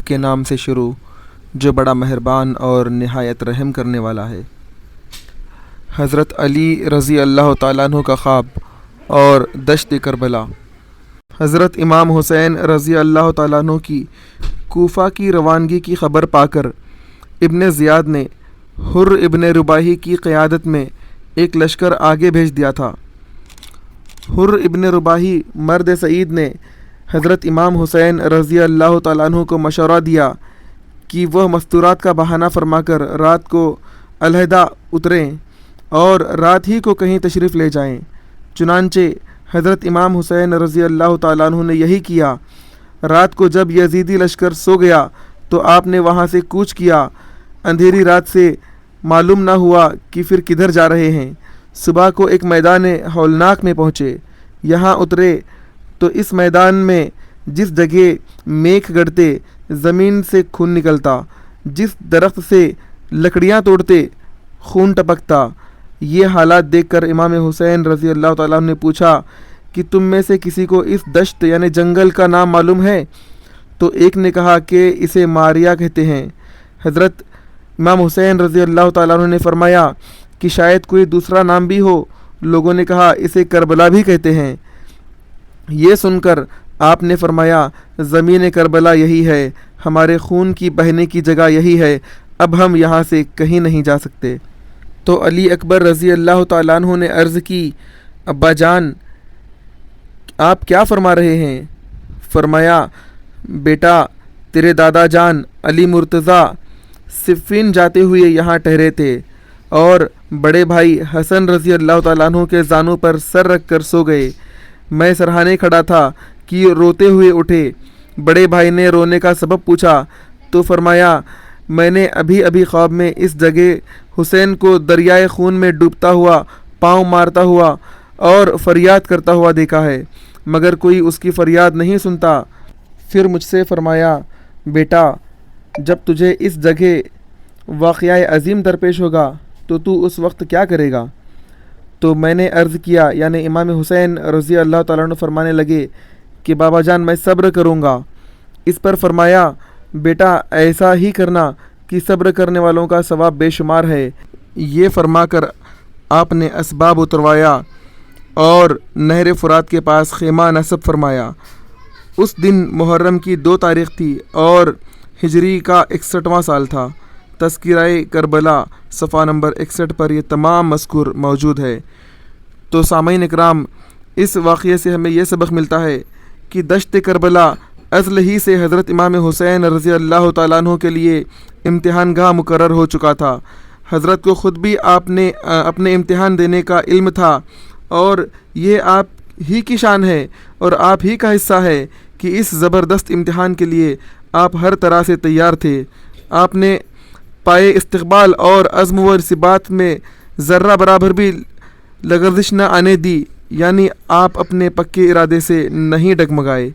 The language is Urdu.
کے نام سے شروع جو بڑا مہربان اور نہایت رحم کرنے والا ہے۔ حضرت علی رضی اللہ تعالیٰ عنہ کا خواب اور دشت کربلا۔ حضرت امام حسین رضی اللہ تعالیٰ عنہ کی کوفہ کی روانگی کی خبر پا کر ابن زیاد نے حر ابن رباحی کی قیادت میں ایک لشکر آگے بھیج دیا تھا۔ حر ابن رباحی مرد سعید نے حضرت امام حسین رضی اللہ تعالیٰ عنہ کو مشورہ دیا کہ وہ مستورات کا بہانہ فرما کر رات کو علیحدہ اتریں اور رات ہی کو کہیں تشریف لے جائیں۔ چنانچہ حضرت امام حسین رضی اللہ تعالیٰ عنہ نے یہی کیا۔ رات کو جب یزیدی لشکر سو گیا تو آپ نے وہاں سے کوچ کیا۔ اندھیری رات سے معلوم نہ ہوا کہ پھر کدھر جا رہے ہیں۔ صبح کو ایک میدان ہولناک میں پہنچے۔ یہاں اترے تو اس میدان میں جس جگہ میخ گڑتے زمین سے خون نکلتا، جس درخت سے لکڑیاں توڑتے خون ٹپکتا، یہ حالات دیکھ کر امام حسین رضی اللہ تعالیٰ عنہ نے پوچھا کہ تم میں سے کسی کو اس دشت یعنی جنگل کا نام معلوم ہے؟ تو ایک نے کہا کہ اسے ماریا کہتے ہیں۔ حضرت امام حسین رضی اللہ تعالیٰ عنہ نے فرمایا کہ شاید کوئی دوسرا نام بھی ہو۔ لوگوں نے کہا اسے کربلا بھی کہتے ہیں۔ یہ سن کر آپ نے فرمایا زمین کربلا یہی ہے، ہمارے خون کی بہنے کی جگہ یہی ہے، اب ہم یہاں سے کہیں نہیں جا سکتے۔ تو علی اکبر رضی اللہ تعالیٰ عنہ نے عرض کی ابا جان آپ کیا فرما رہے ہیں؟ فرمایا بیٹا تیرے دادا جان علی مرتضیٰ صفین جاتے ہوئے یہاں ٹھہرے تھے اور بڑے بھائی حسن رضی اللہ تعالیٰ عنہ کے زانوں پر سر رکھ کر سو گئے۔ میں سرہانے کھڑا تھا کہ روتے ہوئے اٹھے۔ بڑے بھائی نے رونے کا سبب پوچھا تو فرمایا میں نے ابھی خواب میں اس جگہ حسین کو دریائے خون میں ڈوبتا ہوا، پاؤں مارتا ہوا اور فریاد کرتا ہوا دیکھا ہے، مگر کوئی اس کی فریاد نہیں سنتا۔ پھر مجھ سے فرمایا بیٹا جب تجھے اس جگہ واقعہ عظیم درپیش ہوگا تو اس وقت کیا کرے گا؟ تو میں نے عرض کیا یعنی امام حسین رضی اللہ تعالیٰ عنہ فرمانے لگے کہ بابا جان میں صبر کروں گا۔ اس پر فرمایا بیٹا ایسا ہی کرنا کہ صبر کرنے والوں کا ثواب بے شمار ہے۔ یہ فرما کر آپ نے اسباب اتروایا اور نہر فرات کے پاس خیمہ نصب فرمایا۔ اس دن محرم کی 2 تاریخ تھی اور ہجری کا 61واں سال تھا۔ تذکرہ کربلا صفحہ نمبر 61 پر یہ تمام مذکور موجود ہے۔ تو سامعین اکرام اس واقعے سے ہمیں یہ سبق ملتا ہے کہ دشت کربلا ازل ہی سے حضرت امام حسین رضی اللہ تعالیٰ عنہ کے لیے امتحان گاہ مقرر ہو چکا تھا۔ حضرت کو خود بھی آپ نے اپنے امتحان دینے کا علم تھا اور یہ آپ ہی کی شان ہے اور آپ ہی کا حصہ ہے کہ اس زبردست امتحان کے لیے آپ ہر طرح سے تیار تھے۔ آپ نے پائے استقبال اور عزم و ثبات میں ذرہ برابر بھی لغزش نہ آنے دی، یعنی آپ اپنے پکے ارادے سے نہیں ڈگمگائے۔